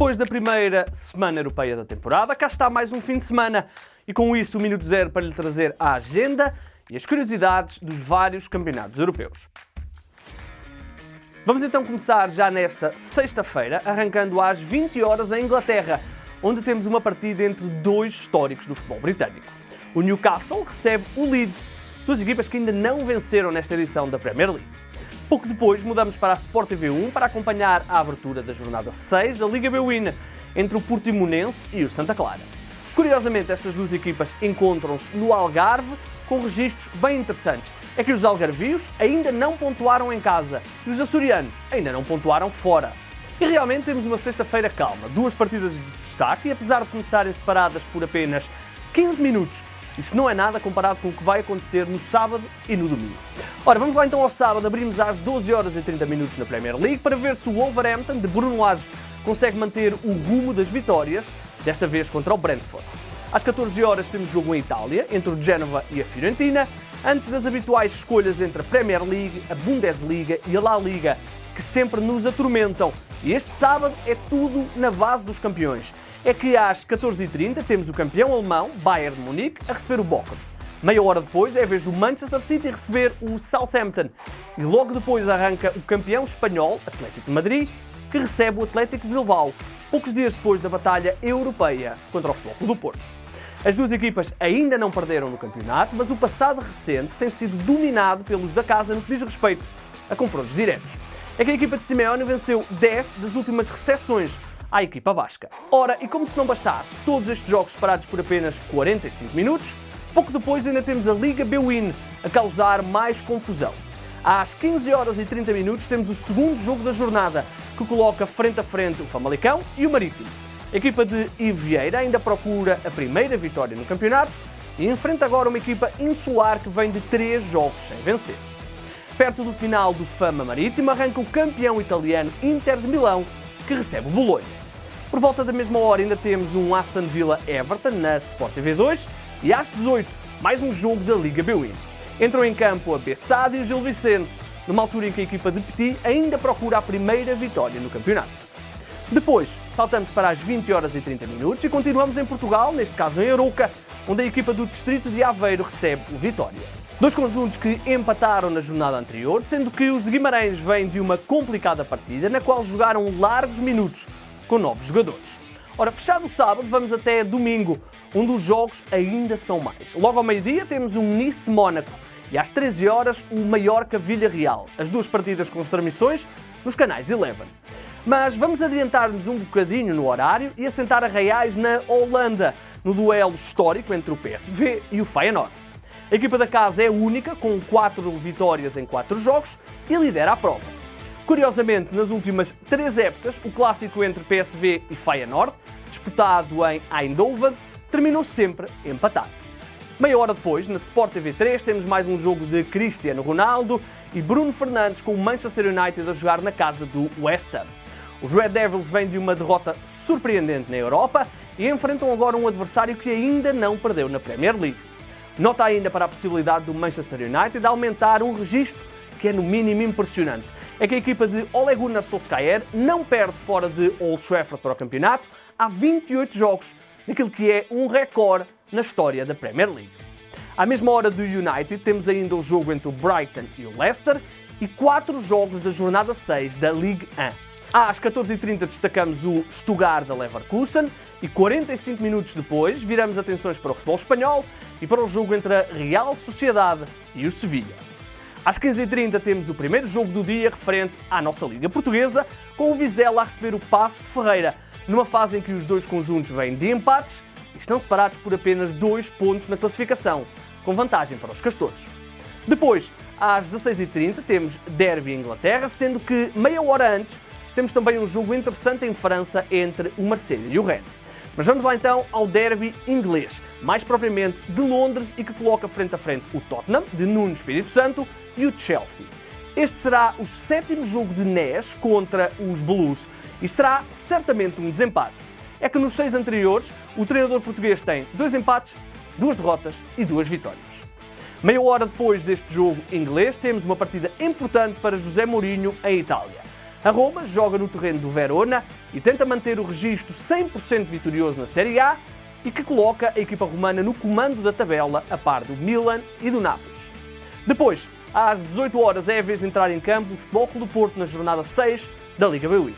Depois da primeira semana europeia da temporada, cá está mais um fim de semana e com isso o Minuto Zero para lhe trazer a agenda e as curiosidades dos vários campeonatos europeus. Vamos então começar já nesta sexta-feira, arrancando às 20 horas em Inglaterra, onde temos uma partida entre dois históricos do futebol britânico. O Newcastle recebe o Leeds, duas equipas que ainda não venceram nesta edição da Premier League. Pouco depois mudamos para a Sport TV 1 para acompanhar a abertura da jornada 6 da Liga BWIN entre o Portimonense e o Santa Clara. Curiosamente, estas duas equipas encontram-se no Algarve com registros bem interessantes. É que os algarvios ainda não pontuaram em casa e os açorianos ainda não pontuaram fora. E realmente temos uma sexta-feira calma, duas partidas de destaque e apesar de começarem separadas por apenas 15 minutos, isso não é nada comparado com o que vai acontecer no sábado e no domingo. Ora, vamos lá então ao sábado, abrimos às 12 horas e 30 minutos na Premier League para ver se o Wolverhampton de Bruno Lage consegue manter o rumo das vitórias, desta vez contra o Brentford. Às 14 horas temos jogo em Itália, entre o Génova e a Fiorentina, antes das habituais escolhas entre a Premier League, a Bundesliga e a La Liga, que sempre nos atormentam. E este sábado é tudo na base dos campeões. É que às 14h30 temos o campeão alemão, Bayern de Munique, a receber o Bochum. Meia hora depois é a vez do Manchester City receber o Southampton. E logo depois arranca o campeão espanhol, Atlético de Madrid, que recebe o Atlético de Bilbao, poucos dias depois da batalha europeia contra o Futebol Clube do Porto. As duas equipas ainda não perderam no campeonato, mas o passado recente tem sido dominado pelos da casa no que diz respeito a confrontos diretos. É que a equipa de Simeone venceu 10 das últimas recepções à equipa basca. Ora, e como se não bastasse todos estes jogos parados por apenas 45 minutos, pouco depois ainda temos a Liga BWIN a causar mais confusão. Às 15 horas e 30 minutos temos o segundo jogo da jornada, que coloca frente a frente o Famalicão e o Marítimo. A equipa de Ivo Vieira ainda procura a primeira vitória no campeonato e enfrenta agora uma equipa insular que vem de 3 jogos sem vencer. Perto do final do Fama Marítimo arranca o campeão italiano Inter de Milão, que recebe o Bolonha. Por volta da mesma hora ainda temos um Aston Villa-Everton na Sport TV 2 e às 18 mais um jogo da Liga BWIN. Entram em campo a Bessade e o Gil Vicente, numa altura em que a equipa de Petit ainda procura a primeira vitória no campeonato. Depois, saltamos para as 20 horas e 30 minutos e continuamos em Portugal, neste caso em Arouca, onde a equipa do distrito de Aveiro recebe o Vitória. Dois conjuntos que empataram na jornada anterior, sendo que os de Guimarães vêm de uma complicada partida, na qual jogaram largos minutos com novos jogadores. Ora, fechado o sábado, vamos até domingo, onde os jogos ainda são mais. Logo ao meio-dia temos um Nice-Mónaco e às 13 horas o Mallorca-Villarreal, as duas partidas com transmissões nos canais Eleven. Mas vamos adiantar-nos um bocadinho no horário e assentar a reais na Holanda, no duelo histórico entre o PSV e o Feyenoord. A equipa da casa é única, com 4 vitórias em 4 jogos e lidera a prova. Curiosamente, nas últimas 3 épocas, o clássico entre PSV e Feyenoord, disputado em Eindhoven, terminou sempre empatado. Meia hora depois, na Sport TV 3, temos mais um jogo de Cristiano Ronaldo e Bruno Fernandes com o Manchester United a jogar na casa do West Ham. Os Red Devils vêm de uma derrota surpreendente na Europa e enfrentam agora um adversário que ainda não perdeu na Premier League. Nota ainda para a possibilidade do Manchester United aumentar um registro que é no mínimo impressionante. É que a equipa de Ole Gunnar Solskjaer não perde fora de Old Trafford para o campeonato há 28 jogos, naquilo que é um recorde na história da Premier League. À mesma hora do United temos ainda o jogo entre o Brighton e o Leicester e 4 jogos da jornada 6 da Ligue 1. Às 14h30 destacamos o Stuttgart-Leverkusen e 45 minutos depois viramos atenções para o futebol espanhol e para o jogo entre a Real Sociedade e o Sevilha. Às 15h30 temos o primeiro jogo do dia referente à nossa Liga Portuguesa, com o Vizela a receber o Paços de Ferreira, numa fase em que os dois conjuntos vêm de empates e estão separados por apenas 2 pontos na classificação, com vantagem para os castores. Depois, às 16h30 temos Derby em Inglaterra, sendo que meia hora antes temos também um jogo interessante em França entre o Marselha e o Rennes. Mas vamos lá então ao derby inglês, mais propriamente de Londres e que coloca frente a frente o Tottenham, de Nuno Espírito Santo, e o Chelsea. Este será o 7º jogo de Nés contra os Blues e será certamente um desempate. É que nos 6 anteriores o treinador português tem 2 empates, 2 derrotas e 2 vitórias. Meia hora depois deste jogo inglês temos uma partida importante para José Mourinho em Itália. A Roma joga no terreno do Verona e tenta manter o registro 100% vitorioso na Série A e que coloca a equipa romana no comando da tabela a par do Milan e do Nápoles. Depois, às 18 horas é a vez de entrar em campo o Futebol Clube do Porto na jornada 6 da Liga BWI.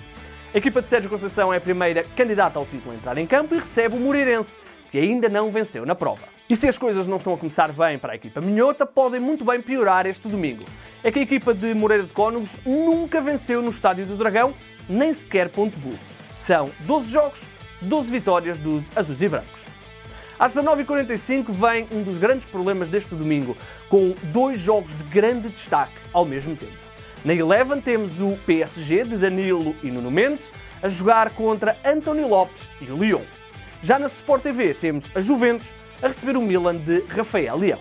A equipa de Sérgio Conceição é a primeira candidata ao título a entrar em campo e recebe o Moreirense, que ainda não venceu na prova. E se as coisas não estão a começar bem para a equipa minhota, podem muito bem piorar este domingo. É que a equipa de Moreira de Cónegos nunca venceu no Estádio do Dragão, nem sequer ponto burro. São 12 jogos, 12 vitórias dos azuis e brancos. Às 19h45 vem um dos grandes problemas deste domingo, com 2 jogos de grande destaque ao mesmo tempo. Na Eleven temos o PSG de Danilo e Nuno Mendes a jogar contra António Lopes e o Lyon. Já na Sport TV temos a Juventus a receber o Milan de Rafael Leão.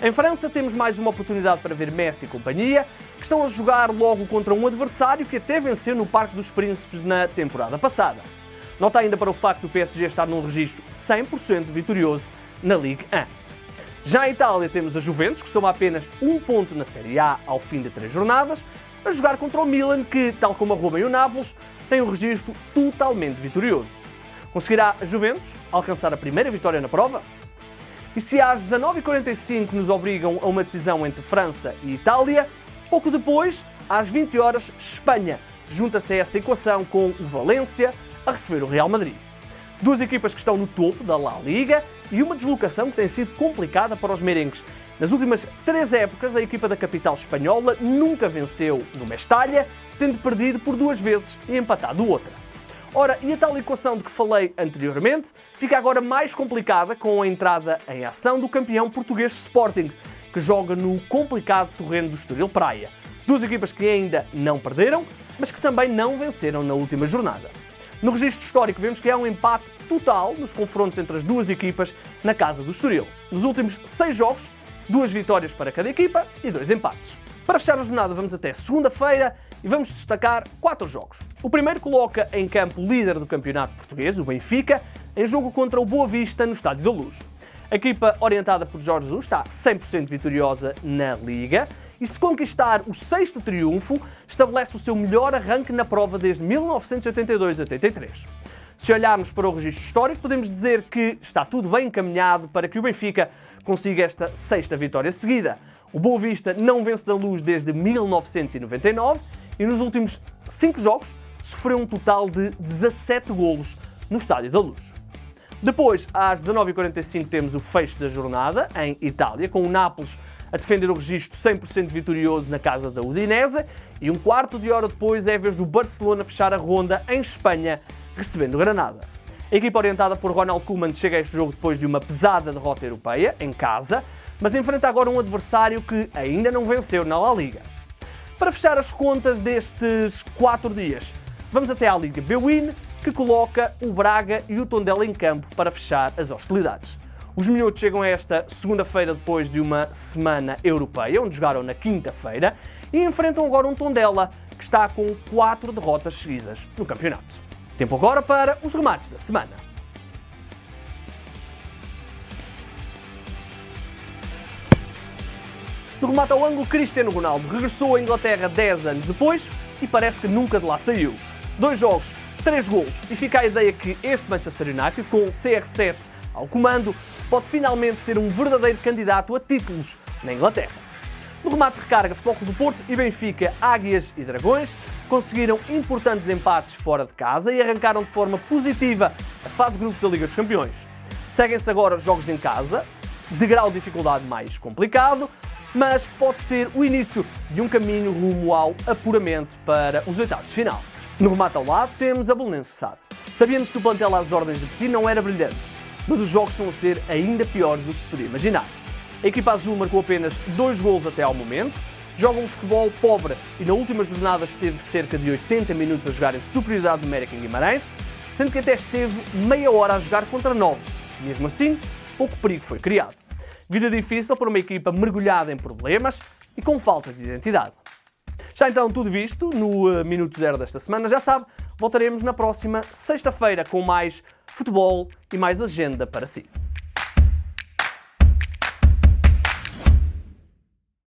Em França temos mais uma oportunidade para ver Messi e companhia, que estão a jogar logo contra um adversário que até venceu no Parque dos Príncipes na temporada passada. Nota ainda para o facto do PSG estar num registro 100% vitorioso na Ligue 1. Já em Itália temos a Juventus, que soma apenas 1 ponto na Série A ao fim de 3 jornadas, a jogar contra o Milan, que, tal como a Roma e o Nápoles, tem um registro totalmente vitorioso. Conseguirá a Juventus alcançar a primeira vitória na prova? E se às 19h45 nos obrigam a uma decisão entre França e Itália, pouco depois, às 20 horas, Espanha junta-se a essa equação com o Valência a receber o Real Madrid. 2 equipas que estão no topo da La Liga e uma deslocação que tem sido complicada para os merengues. Nas últimas 3 épocas, a equipa da capital espanhola nunca venceu no Mestalla, tendo perdido por 2 vezes e empatado outra. Ora, e a tal equação de que falei anteriormente fica agora mais complicada com a entrada em ação do campeão português Sporting, que joga no complicado terreno do Estoril Praia. 2 equipas que ainda não perderam, mas que também não venceram na última jornada. No registro histórico vemos que há um empate total nos confrontos entre as 2 equipas na casa do Estoril. Nos últimos 6 jogos, 2 vitórias para cada equipa e 2 empates. Para fechar a jornada vamos até segunda-feira e vamos destacar 4 jogos. O primeiro coloca em campo o líder do campeonato português, o Benfica, em jogo contra o Boa Vista no Estádio da Luz. A equipa orientada por Jorge Jesus está 100% vitoriosa na Liga e se conquistar o 6º triunfo, estabelece o seu melhor arranque na prova desde 1982-83. Se olharmos para o registro histórico, podemos dizer que está tudo bem encaminhado para que o Benfica consiga esta 6ª vitória seguida. O Boa Vista não vence da Luz desde 1999 e nos últimos 5 jogos sofreu um total de 17 golos no Estádio da Luz. Depois, às 19h45, temos o fecho da jornada em Itália, com o Nápoles a defender o registro 100% vitorioso na casa da Udinese e um quarto de hora depois é a vez do Barcelona fechar a ronda em Espanha, recebendo o Granada. A equipa orientada por Ronald Koeman chega a este jogo depois de uma pesada derrota europeia, em casa, mas enfrenta agora um adversário que ainda não venceu na La Liga. Para fechar as contas destes 4 dias, vamos até à Liga BWIN, que coloca o Braga e o Tondela em campo para fechar as hostilidades. Os minhotos chegam a esta segunda-feira depois de uma semana europeia, onde jogaram na quinta-feira, e enfrentam agora um Tondela que está com 4 derrotas seguidas no campeonato. Tempo agora para os remates da semana. No remate ao ângulo, Cristiano Ronaldo regressou à Inglaterra 10 anos depois e parece que nunca de lá saiu. 2 jogos, 3 golos e fica a ideia que este Manchester United, com CR7 ao comando, pode finalmente ser um verdadeiro candidato a títulos na Inglaterra. No remate de recarga, Futebol Clube do Porto e Benfica, Águias e Dragões conseguiram importantes empates fora de casa e arrancaram de forma positiva a fase de grupos da Liga dos Campeões. Seguem-se agora os jogos em casa, de grau de dificuldade mais complicado, mas pode ser o início de um caminho rumo ao apuramento para os oitavos de final. No remate ao lado temos a Belenenses SAD. Sabíamos que o plantel às ordens de Petit não era brilhante, mas os jogos estão a ser ainda piores do que se podia imaginar. A equipa azul marcou apenas 2 golos até ao momento, joga um futebol pobre e na última jornada esteve cerca de 80 minutos a jogar em superioridade numérica em Guimarães, sendo que até esteve meia hora a jogar contra 9. Mesmo assim, pouco perigo foi criado. Vida difícil para uma equipa mergulhada em problemas e com falta de identidade. Já então tudo visto no Minuto Zero desta semana, já sabe, voltaremos na próxima sexta-feira com mais futebol e mais agenda para si.